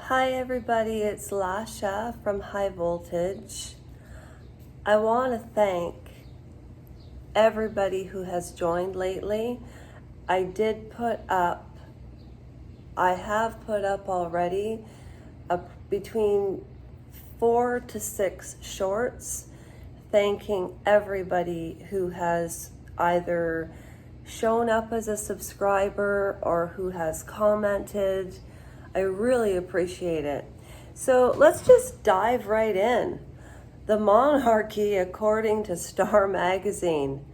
Hi everybody, it's Lasha from High Voltage. I want to thank everybody who has joined lately. I have put up already between 4 to 6 shorts thanking everybody who has either shown up as a subscriber or who has commented. I really appreciate it. So let's just dive right in. The monarchy, according to Star Magazine,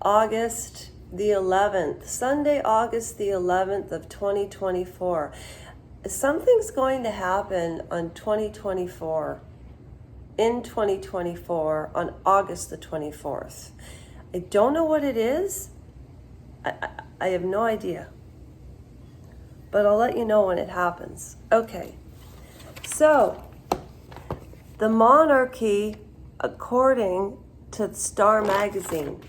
August the 11th, Sunday, August the 11th of 2024. Something's going to happen in 2024, on August the 24th. I don't know what it is. I have no idea. But I'll let you know when it happens. Okay, so the monarchy, according to Star Magazine.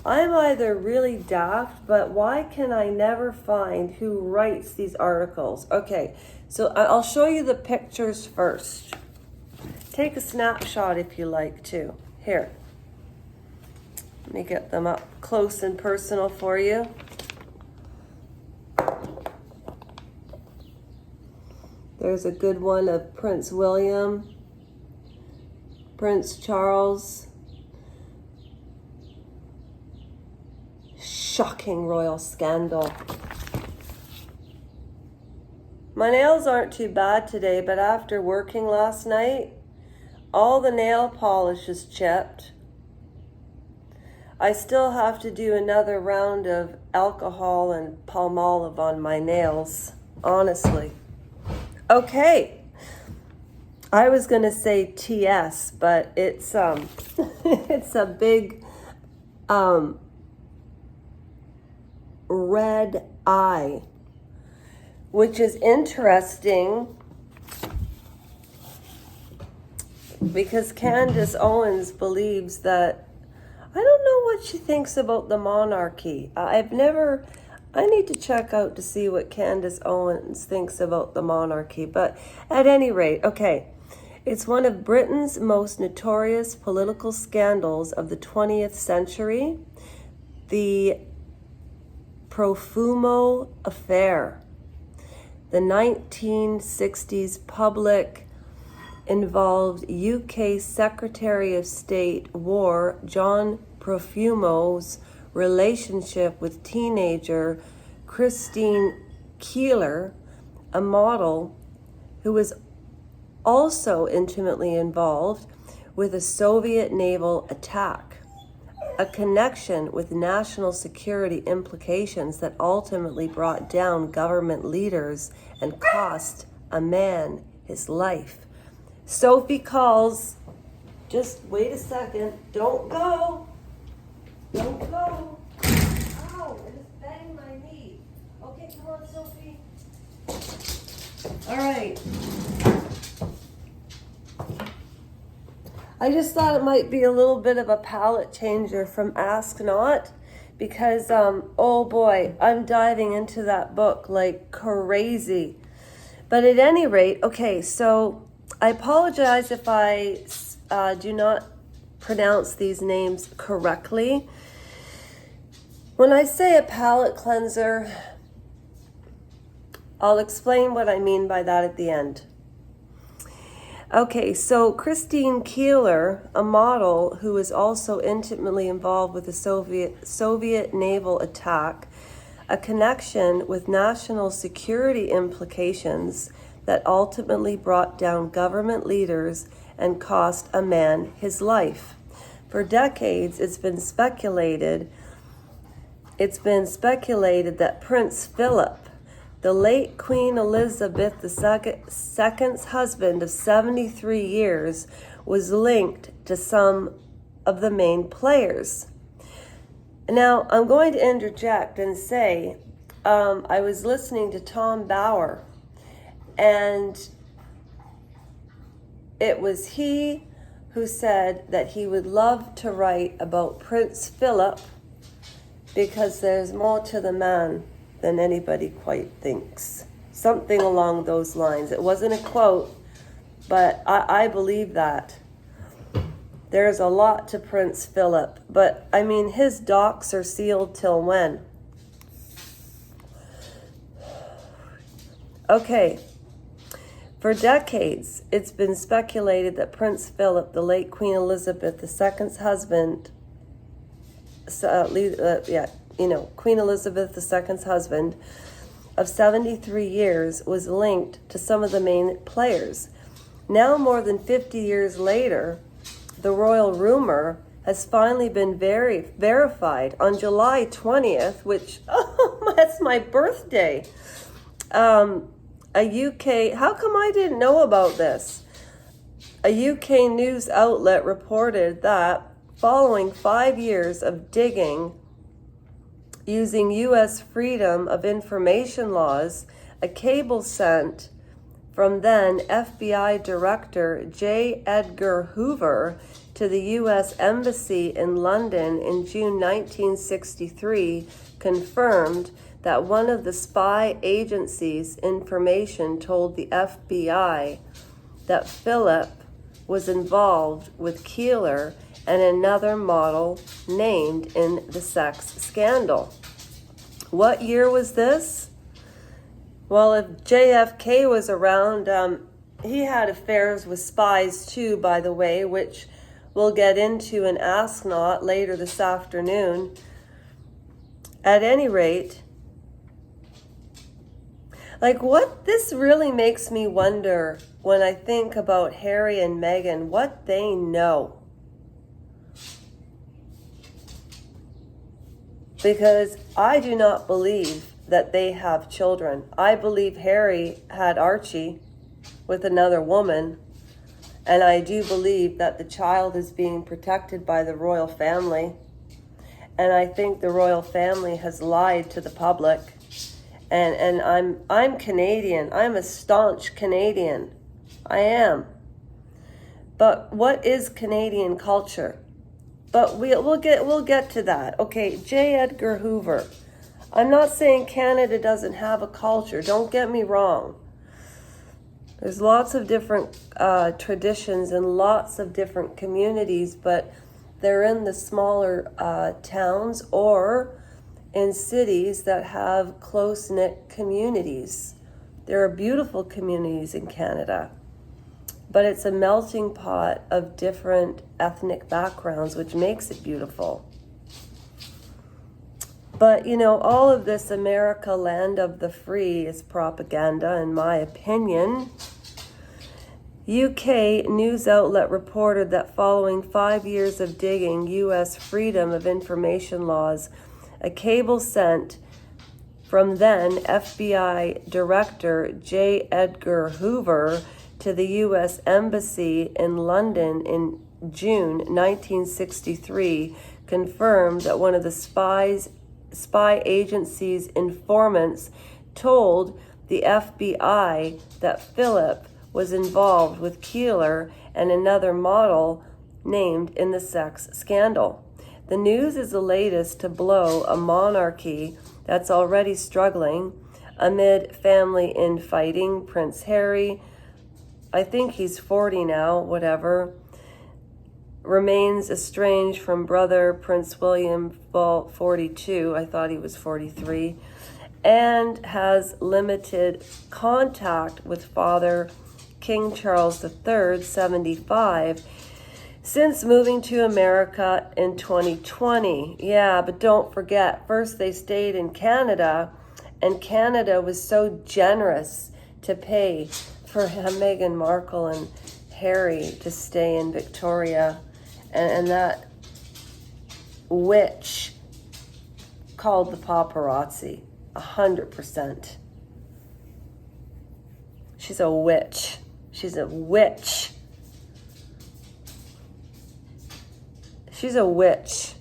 I'm either really daft, but why can I never find who writes these articles? Okay, so I'll show you the pictures first. Take a snapshot if you like to. Here, let me get them up close and personal for you. There's a good one of Prince William, Prince Charles. Shocking royal scandal. My nails aren't too bad today, but after working last night, all the nail polish is chipped. I still have to do another round of alcohol and Palmolive on my nails, honestly. Okay, I was gonna say TS, but it's it's a big red eye, which is interesting because Candace Owens believes that, I don't know what she thinks about the monarchy. I need to check out to see what Candace Owens thinks about the monarchy. But at any rate, okay, it's one of Britain's most notorious political scandals of the 20th century, the Profumo affair. The 1960s public involved UK Secretary of State War John Profumo's relationship with teenager Christine Keeler, a model who was also intimately involved with a Soviet naval attack, a connection with national security implications that ultimately brought down government leaders and cost a man his life. Sophie calls. Just wait a second. Don't go. Don't go. Ow, I just banged my knee. Okay, come on, Sophie. All right. I just thought it might be a little bit of a palette changer from Ask Not, because, oh boy, I'm diving into that book like crazy. But at any rate, okay, so I apologize if I do not pronounce these names correctly. When I say a palette cleanser, I'll explain what I mean by that at the end. Okay, so Christine Keeler, a model who is also intimately involved with the Soviet naval attack, a connection with national security implications that ultimately brought down government leaders and cost a man his life. For decades, it's been speculated that Prince Philip, the late Queen Elizabeth II's husband of 73 years, was linked to some of the main players. Now, I'm going to interject and say, I was listening to Tom Bauer, and it was he who said that he would love to write about Prince Philip because there's more to the man than anybody quite thinks. Something along those lines. It wasn't a quote, but I believe that. There's a lot to Prince Philip, but I mean, his docs are sealed till when? Okay. For decades, it's been speculated that Prince Philip, the late Queen Elizabeth II's husband, Queen Elizabeth II's husband of 73 years, was linked to some of the main players. Now, more than 50 years later, the royal rumor has finally been verified on July 20th, which, that's my birthday. A UK, how come I didn't know about this? A UK news outlet reported that following 5 years of digging using U.S. Freedom of Information laws, a cable sent from then FBI Director J. Edgar Hoover to the U.S. Embassy in London in June 1963 confirmed that one of the spy agency's information told the FBI that Philip was involved with Keeler and another model named in the sex scandal. What year was this? Well, if JFK was around, he had affairs with spies too, by the way, which we'll get into in Ask Not later this afternoon. At any rate, what this really makes me wonder when I think about Harry and Meghan, what they know. Because I do not believe that they have children. I believe Harry had Archie with another woman, and I do believe that the child is being protected by the royal family. And I think the royal family has lied to the public. And I'm Canadian. I'm a staunch Canadian. I am. But what is Canadian culture? But we'll get to that. Okay, J. Edgar Hoover. I'm not saying Canada doesn't have a culture. Don't get me wrong. There's lots of different traditions and lots of different communities, but they're in the smaller towns or in cities that have close-knit communities. There are beautiful communities in Canada, but it's a melting pot of different ethnic backgrounds, which makes it beautiful. But, all of this America, land of the free, is propaganda, in my opinion. UK news outlet reported that following 5 years of digging U.S. Freedom of Information laws, a cable sent from then FBI Director J. Edgar Hoover to the U.S. Embassy in London in June 1963 confirmed that one of the spy agency's informants told the FBI that Philip was involved with Keeler and another model named in the sex scandal. The news is the latest to blow a monarchy that's already struggling amid family infighting. Prince Harry, I think he's 40 now, whatever, remains estranged from brother Prince William, 42, I thought he was 43, and has limited contact with father King Charles III, 75, since moving to America in 2020. Yeah, but don't forget, first they stayed in Canada, and Canada was so generous to pay for Meghan Markle and Harry to stay in Victoria. And that witch called the paparazzi 100%. She's a witch. She's a witch. She's a witch.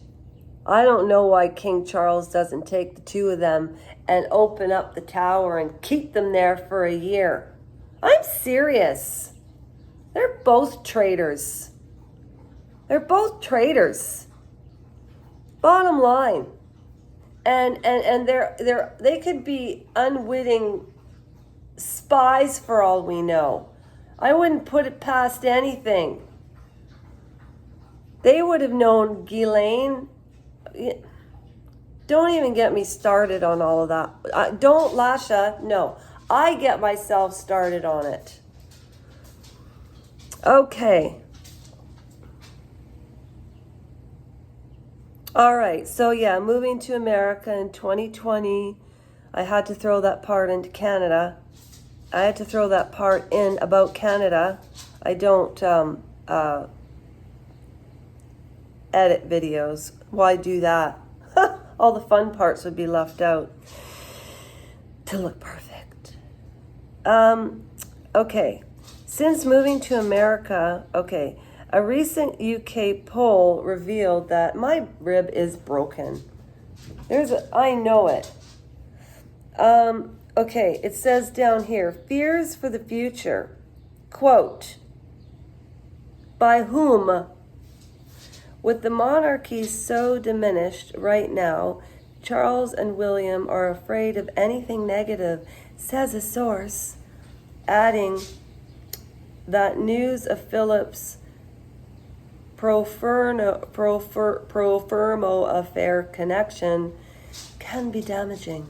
I don't know why King Charles doesn't take the two of them and open up the tower and keep them there for a year. I'm serious. They're both traitors. They're both traitors. Bottom line. And they could be unwitting spies for all we know. I wouldn't put it past anything. They would have known Ghislaine. Don't even get me started on all of that. Don't, Lasha. No. I get myself started on it. Okay. All right. So yeah, moving to America in 2020, I had to throw that part into Canada. I had to throw that part in about Canada. I don't edit videos. Why do that? All the fun parts would be left out to look perfect. Okay. Since moving to America, okay, a recent UK poll revealed that my rib is broken. I know it. Okay, it says down here, fears for the future. Quote, by whom? With the monarchy so diminished right now, Charles and William are afraid of anything negative, says a source, adding that news of Philip's pro firmo affair connection can be damaging.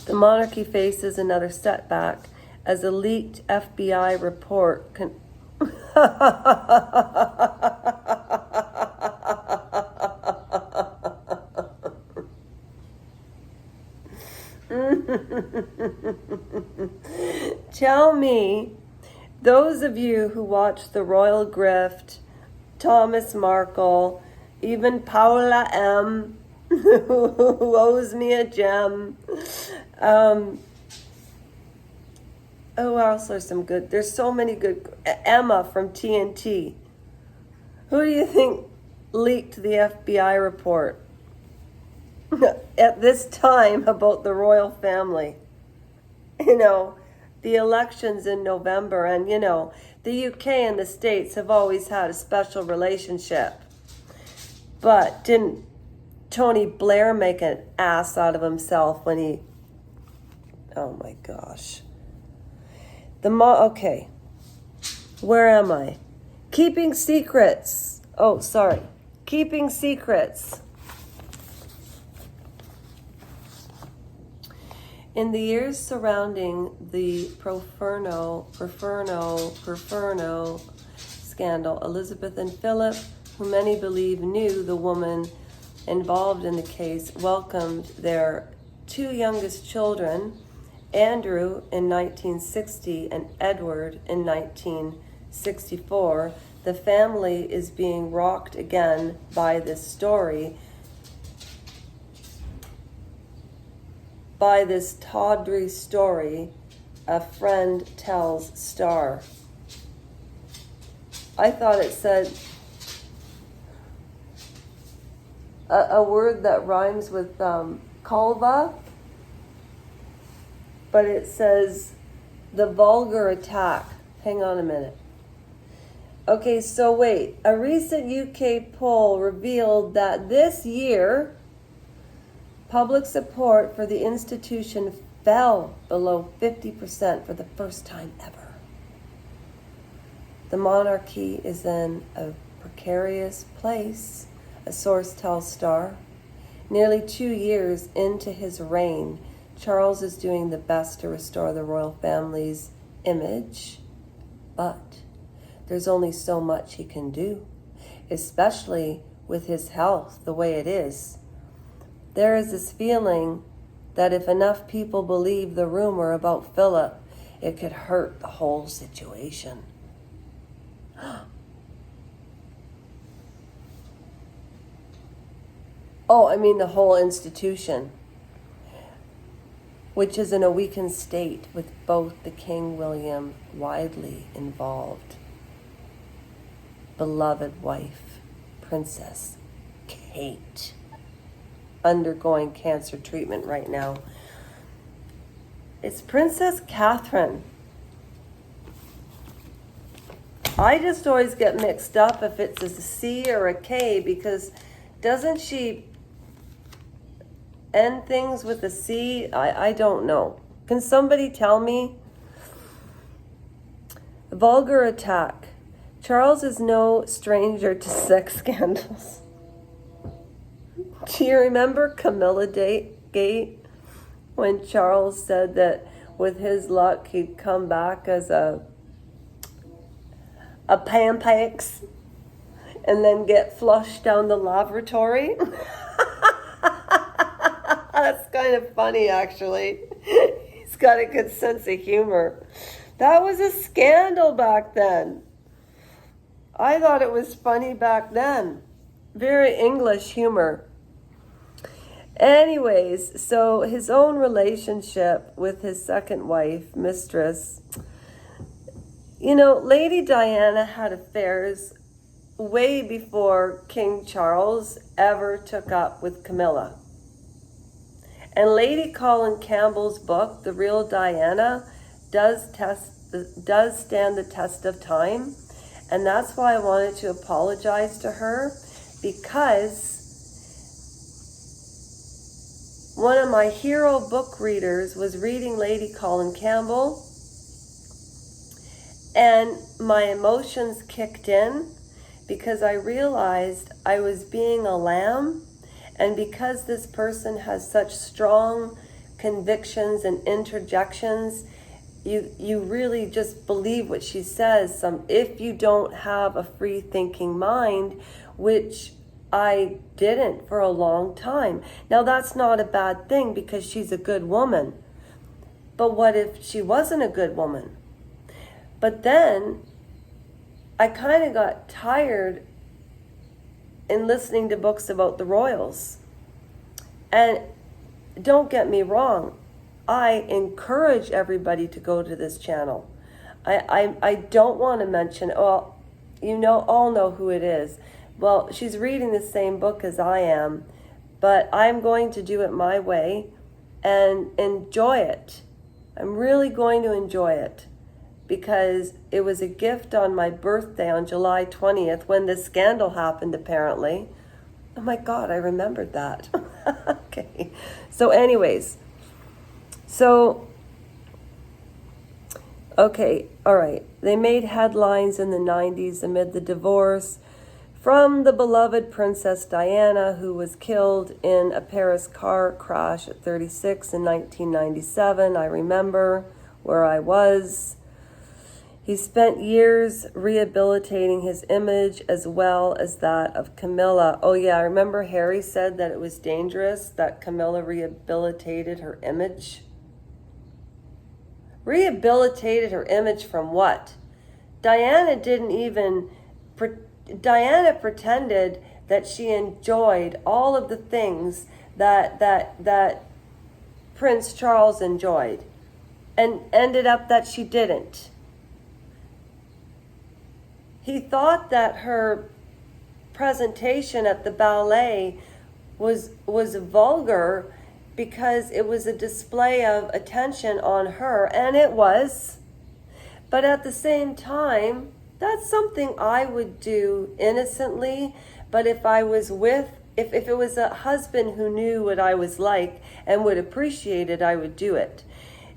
The monarchy faces another setback as a leaked FBI report Tell me, those of you who watch The Royal Grift, Thomas Markle, even Paula M., who owes me a gem. Oh, else are some good. There's so many good. Emma from TNT. Who do you think leaked the FBI report at this time about the royal family? You know, the elections in November, and you know, the UK and the States have always had a special relationship. But didn't Tony Blair make an ass out of himself when he... Oh my gosh. Okay. Where am I? Keeping secrets. Oh, sorry. Keeping secrets. In the years surrounding the Proferno scandal, Elizabeth and Philip, who many believe knew the woman involved in the case, welcomed their two youngest children, Andrew in 1960 and Edward in 1964. The family is being rocked again by this story, by this tawdry story, a friend tells Star. I thought it said a word that rhymes with Kalva, but it says the vulgar attack. Hang on a minute. Okay, so wait. A recent UK poll revealed that this year, public support for the institution fell below 50% for the first time ever. The monarchy is in a precarious place, a source tells Star. Nearly 2 years into his reign, Charles is doing the best to restore the royal family's image, but there's only so much he can do, especially with his health the way it is. There is this feeling that if enough people believe the rumor about Philip, it could hurt the whole situation. Oh, I mean the whole institution, which is in a weakened state with both the King William widely involved, beloved wife, Princess Kate, undergoing cancer treatment right now. It's Princess Catherine. I just always get mixed up if it's a C or a K, because doesn't she end things with a C? I don't know. Can somebody tell me? Vulgar attack. Charles is no stranger to sex scandals. Do you remember Camilla Gate? When Charles said that with his luck he'd come back as a pancakes and then get flushed down the lavatory? That's kind of funny, actually. He's got a good sense of humor. That was a scandal back then. I thought it was funny back then. Very English humor. Anyways, so his own relationship with his second wife, mistress, Lady Diana had affairs way before King Charles ever took up with Camilla. And Lady Colin Campbell's book, The Real Diana, does stand the test of time. And that's why I wanted to apologize to her, because one of my hero book readers was reading Lady Colin Campbell, and my emotions kicked in because I realized I was being a lamb, and because this person has such strong convictions and interjections, you really just believe what she says. If you don't have a free thinking mind, which I didn't for a long time. Now that's not a bad thing because she's a good woman. But what if she wasn't a good woman? But then I kind of got tired in listening to books about the royals. And don't get me wrong, I encourage everybody to go to this channel. I don't want to mention, well, all know who it is. Well, she's reading the same book as I am, but I'm going to do it my way and enjoy it. I'm really going to enjoy it because it was a gift on my birthday on July 20th when the scandal happened, apparently. Oh my God, I remembered that. Okay. So anyways, okay, all right. They made headlines in the 90s amid the divorce from the beloved Princess Diana, who was killed in a Paris car crash at 36 in 1997. I remember where I was. He spent years rehabilitating his image as well as that of Camilla. Oh yeah, I remember Harry said that it was dangerous that Camilla rehabilitated her image. Rehabilitated her image from what? Diana pretended that she enjoyed all of the things that Prince Charles enjoyed, and ended up that she didn't. He thought that her presentation at the ballet was vulgar because it was a display of attention on her, and it was. But at the same time, that's something I would do innocently. But if I was if it was a husband who knew what I was like and would appreciate it, I would do it.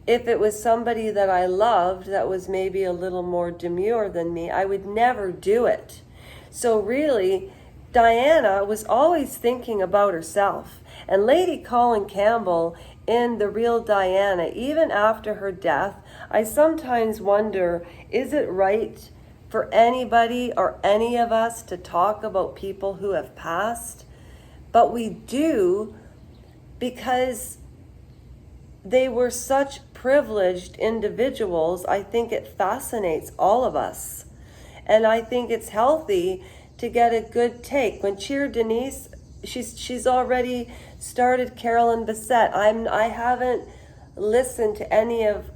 If it was somebody that I loved that was maybe a little more demure than me, I would never do it. So really, Diana was always thinking about herself. And Lady Colin Campbell in The Real Diana, even after her death, I sometimes wonder, is it right for anybody or any of us to talk about people who have passed? But we do, because they were such privileged individuals. I think it fascinates all of us. And I think it's healthy to get a good take. When Cheer Denise, she's already started Carolyn Bessette. I haven't listened to any of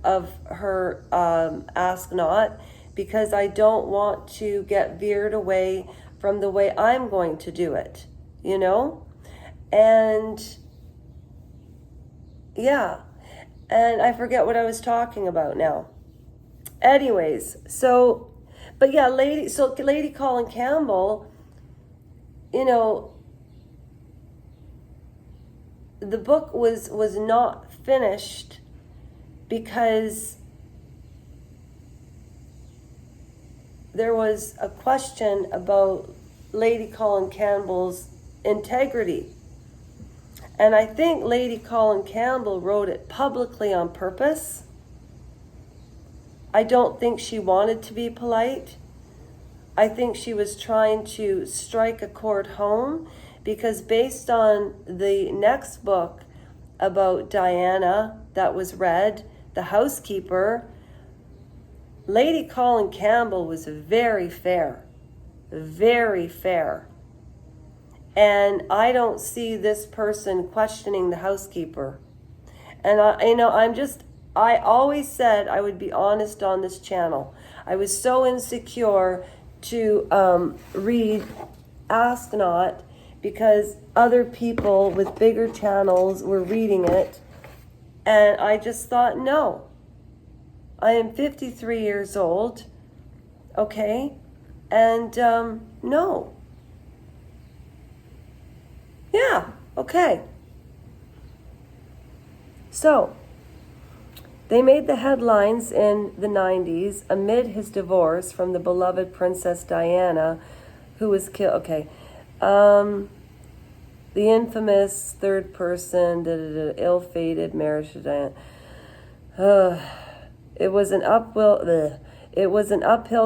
her Ask Not, because I don't want to get veered away from the way I'm going to do it, And yeah, and I forget what I was talking about now. Anyways, but yeah, Lady Colin Campbell, the book was not finished because there was a question about Lady Colin Campbell's integrity. And I think Lady Colin Campbell wrote it publicly on purpose. I don't think she wanted to be polite. I think she was trying to strike a chord home, because based on the next book about Diana that was read, The Housekeeper, Lady Colin Campbell was very fair. Very fair. And I don't see this person questioning the housekeeper. And I always said I would be honest on this channel. I was so insecure to read Ask Not, because other people with bigger channels were reading it. And I just thought, no. I am 53 years old, okay? And no. Yeah, okay. So, they made the headlines in the 90s amid his divorce from the beloved Princess Diana, who was killed. Okay. The infamous third person, ill-fated marriage to Diana. It was an uphill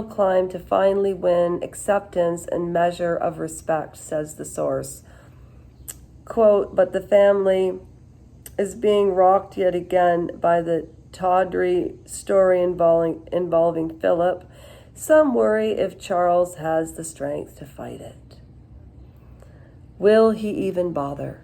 climb to finally win acceptance and measure of respect, says the source. Quote, but the family is being rocked yet again by the tawdry story involving Philip. Some worry if Charles has the strength to fight it. Will he even bother?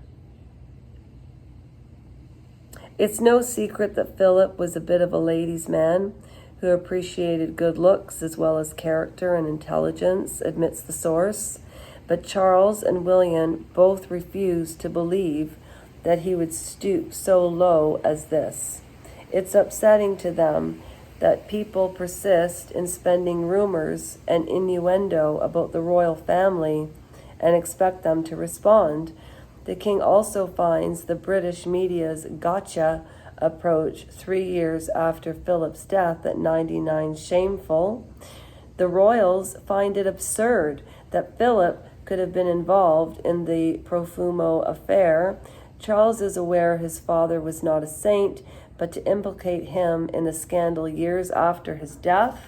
It's no secret that Philip was a bit of a ladies' man who appreciated good looks as well as character and intelligence, admits the source. But Charles and William both refused to believe that he would stoop so low as this. It's upsetting to them that people persist in spending rumors and innuendo about the royal family and expect them to respond. The king also finds the British media's gotcha approach 3 years after Philip's death at 99 shameful. The royals find it absurd that Philip could have been involved in the Profumo affair. Charles is aware his father was not a saint, but to implicate him in the scandal years after his death.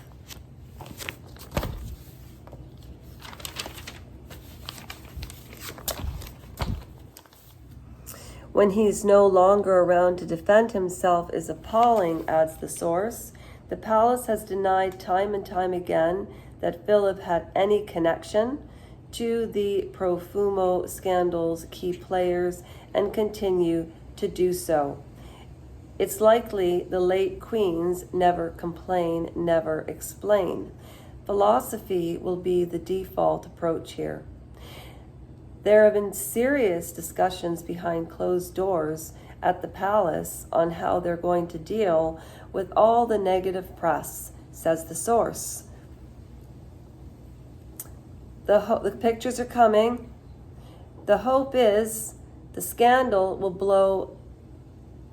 When he's no longer around to defend himself is appalling, adds the source. The palace has denied time and time again that Philip had any connection to the Profumo scandal's key players and continue to do so. It's likely the late queens never complain, never explain. Philosophy will be the default approach here. There have been serious discussions behind closed doors at the palace on how they're going to deal with all the negative press, says the source. The pictures are coming. The hope is the scandal will blow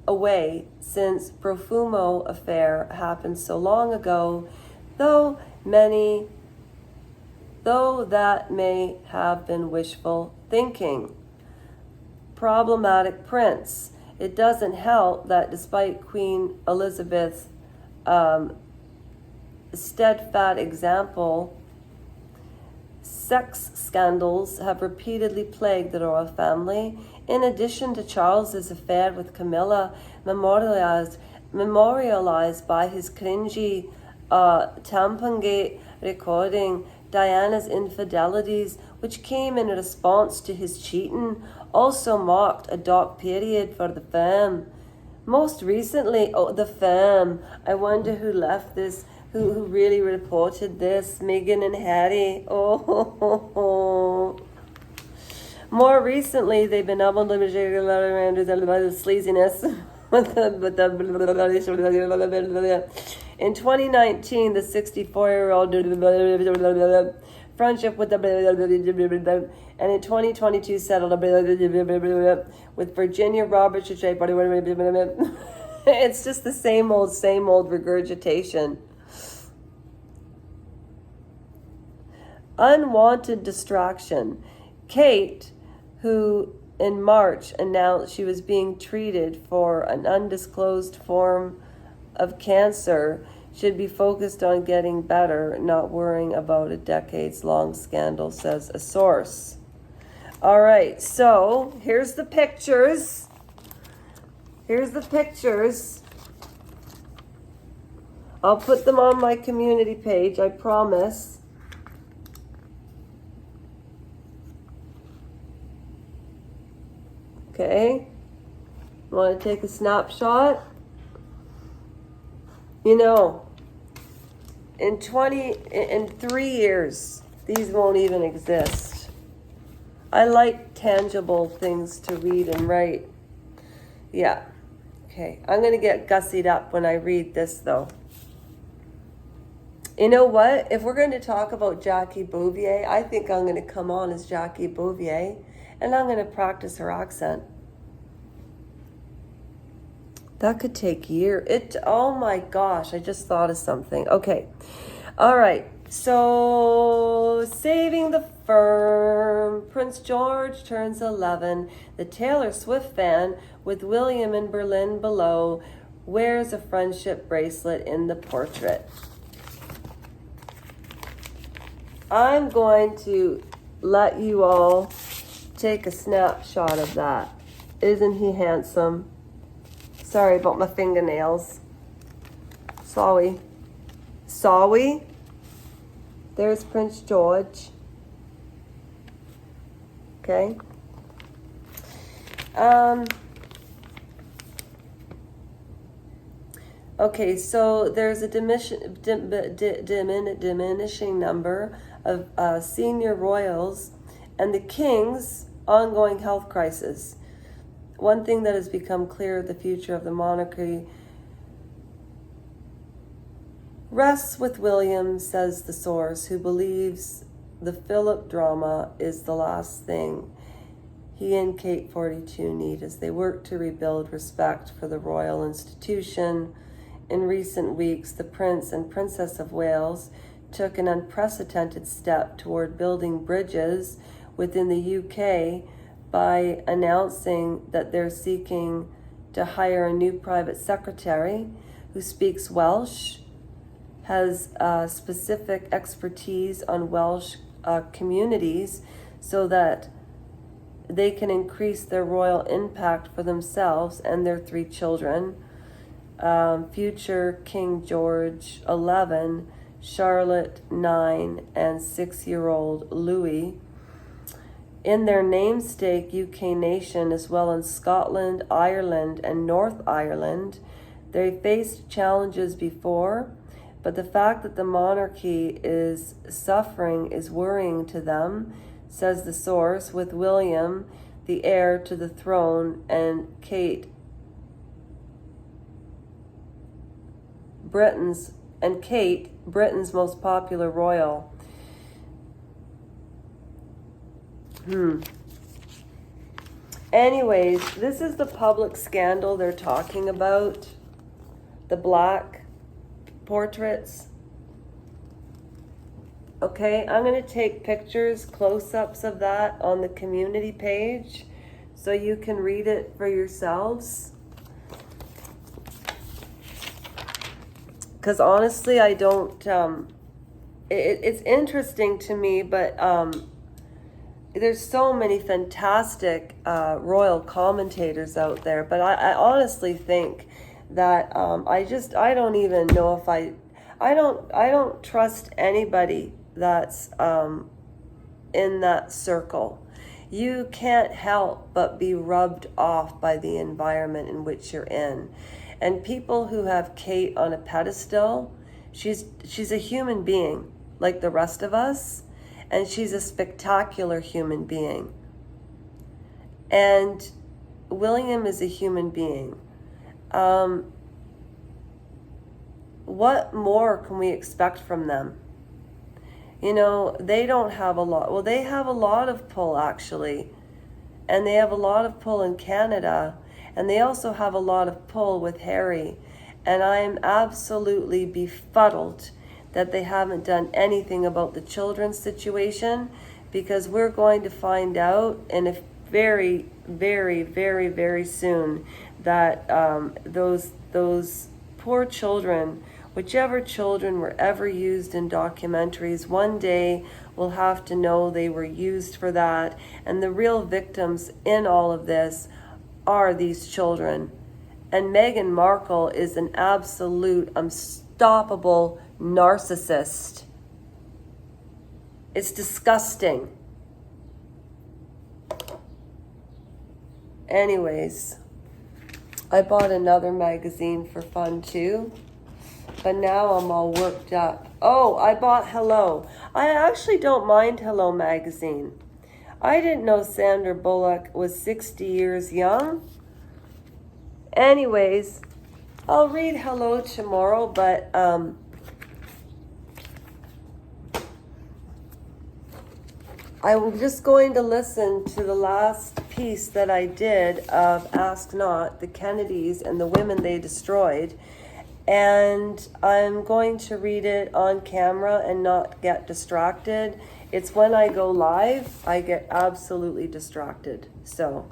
away, since Profumo affair happened so long ago, though that may have been wishful thinking. Problematic prince. It doesn't help that despite Queen Elizabeth's steadfast example, sex scandals have repeatedly plagued the royal family. In addition to Charles's affair with Camilla, memorialized by his cringy Tampongate recording, Diana's infidelities, which came in response to his cheating, also marked a dark period for the fam. Most recently, the fam. I wonder who left this, who really reported this. Meghan and Harry. Oh. More recently, they've been able to around the sleaziness. In 2019, the 64-year-old friendship with the and in 2022 settled with Virginia Roberts. It's just the same old regurgitation. Unwanted distraction. Kate, who in March announced she was being treated for an undisclosed form of cancer, should be focused on getting better, not worrying about a decades-long scandal, says a source. All right, so here's the pictures. I'll put them on my community page, I promise. Okay. Want to take a snapshot? You know, in 3 years, these won't even exist. I like tangible things to read and write. Yeah. Okay. I'm going to get gussied up when I read this, though. You know what? If we're going to talk about Jackie Bouvier, I think I'm going to come on as Jackie Bouvier, and I'm going to practice her accent. That could take years. Oh my gosh, I just thought of something. Okay. All right. So, saving the firm. Prince George turns 11. The Taylor Swift fan, with William in Berlin below, wears a friendship bracelet in the portrait. I'm going to let you all take a snapshot of that. Isn't he handsome? Sorry about my fingernails. Sorry. There's Prince George. Okay. Okay, so there's a diminishing number of senior royals and the king's ongoing health crisis. One thing that has become clear, the future of the monarchy rests with William, says the source, who believes the Philip drama is the last thing he and Kate 42 need as they work to rebuild respect for the royal institution. In recent weeks, the Prince and Princess of Wales took an unprecedented step toward building bridges within the UK by announcing that they're seeking to hire a new private secretary who speaks Welsh, has specific expertise on Welsh communities so that they can increase their royal impact for themselves and their 3 children, future King George 11, Charlotte 9, and 6-year-old Louis. In their namesake UK nation, as well in Scotland, Ireland, and North Ireland, they faced challenges before, but the fact that the monarchy is suffering is worrying to them, says the source, with William, the heir to the throne, and Kate, Britain's most popular royal. Anyways, this is the public scandal they're talking about. The black portraits. Okay, I'm going to take pictures, close-ups of that on the community page so you can read it for yourselves. Because honestly, I don't, it's interesting to me, but there's so many fantastic royal commentators out there, but I honestly think that I don't even know if I don't trust anybody that's in that circle. You can't help but be rubbed off by the environment in which you're in. And people who have Kate on a pedestal, she's a human being like the rest of us, and she's a spectacular human being. And William is a human being. What more can we expect from them? You know, they don't have a lot. Well, they have a lot of pull, actually. And they have a lot of pull in Canada. And they also have a lot of pull with Harry. And I'm absolutely befuddled that they haven't done anything about the children's situation, because we're going to find out in a very, very, very, very soon that those poor children, whichever children were ever used in documentaries, one day will have to know they were used for that. And the real victims in all of this are these children. And Meghan Markle is an absolute unstoppable narcissist. It's disgusting. Anyways, I bought another magazine for fun too, but now I'm all worked up. Oh, I bought Hello. I actually don't mind Hello magazine. I didn't know Sandra Bullock was 60 years young. Anyways, I'll read Hello tomorrow, but I'm just going to listen to the last piece that I did of Ask Not, the Kennedys and the women they destroyed. And I'm going to read it on camera and not get distracted. It's when I go live, I get absolutely distracted. So,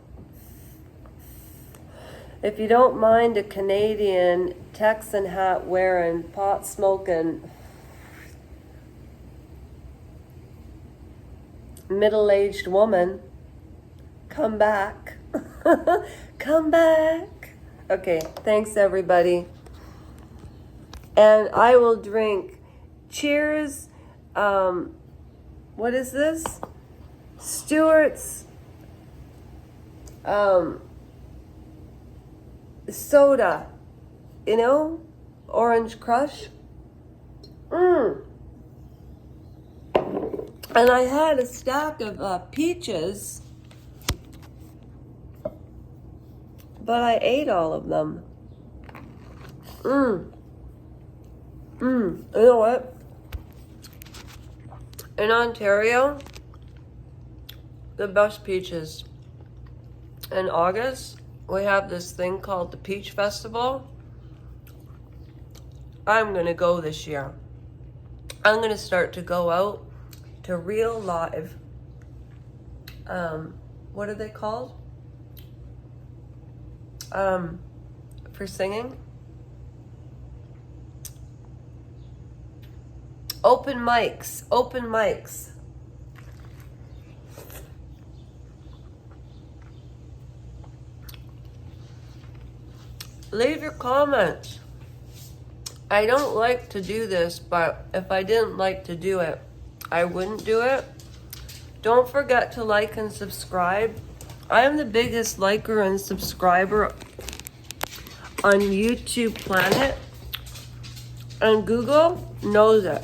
if you don't mind a Canadian Texan hat wearing, pot smoking, middle-aged woman, come back. Come back. Okay, thanks everybody. And I will drink. Cheers. What is this? Stewart's soda. You know? Orange Crush. And I had a stack of peaches, but I ate all of them. You know what? In Ontario, the best peaches. In August, we have this thing called the Peach Festival. I'm gonna go this year. I'm gonna start to go out to real live, what are they called? For singing? Open mics. Leave your comments. I don't like to do this, but if I didn't like to do it, I wouldn't do it. Don't forget to like and subscribe. I am the biggest liker and subscriber on YouTube planet, and Google knows it.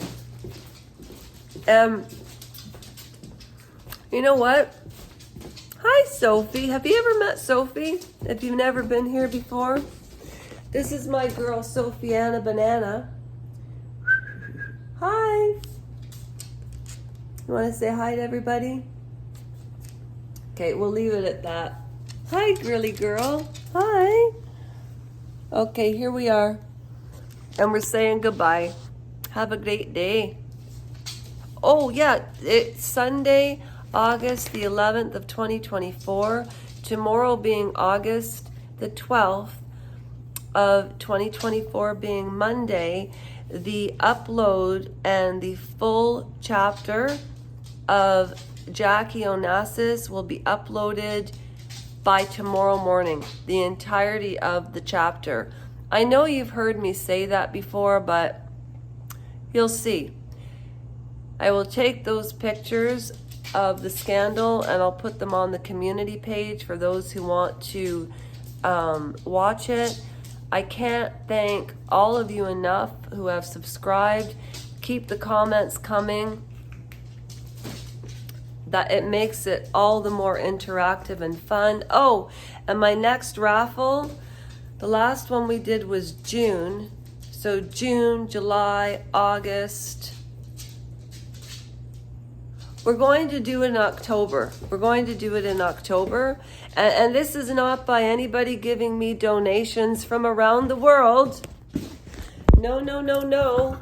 You know what? Hi, Sophie. Have you ever met Sophie? If you've never been here before. This is my girl, Sophiana Banana. Hi. You want to say hi to everybody? Okay, we'll leave it at that. Hi, girly girl. Hi. Okay, here we are. And we're saying goodbye. Have a great day. Oh, yeah, it's Sunday, August the 11th of 2024. Tomorrow being August the 12th of 2024 being Monday, the upload and the full chapter of Jackie Onassis will be uploaded by tomorrow morning, the entirety of the chapter. I know you've heard me say that before, but you'll see. I will take those pictures of the scandal and I'll put them on the community page for those who want to watch it. I can't thank all of you enough who have subscribed. Keep the comments coming. That it makes it all the more interactive and fun. Oh, and my next raffle, the last one we did was June. So June, July, August. We're going to do it in October. We're going to do it in October. And this is not by anybody giving me donations from around the world. No, no, no, no.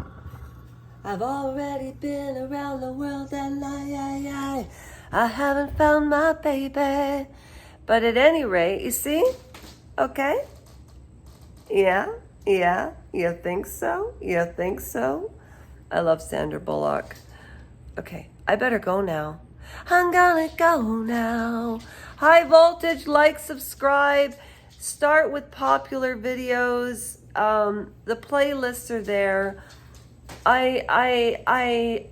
I've already been around the world and I haven't found my baby. But at any rate, you see? Okay? Yeah, you think so? You think so? I love Sandra Bullock. Okay, I better go now. I'm gonna go now. High voltage, like, subscribe. Start with popular videos. The playlists are there. I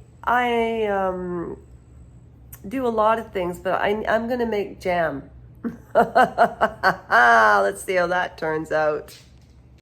do a lot of things, but I'm gonna make jam. Let's see how that turns out.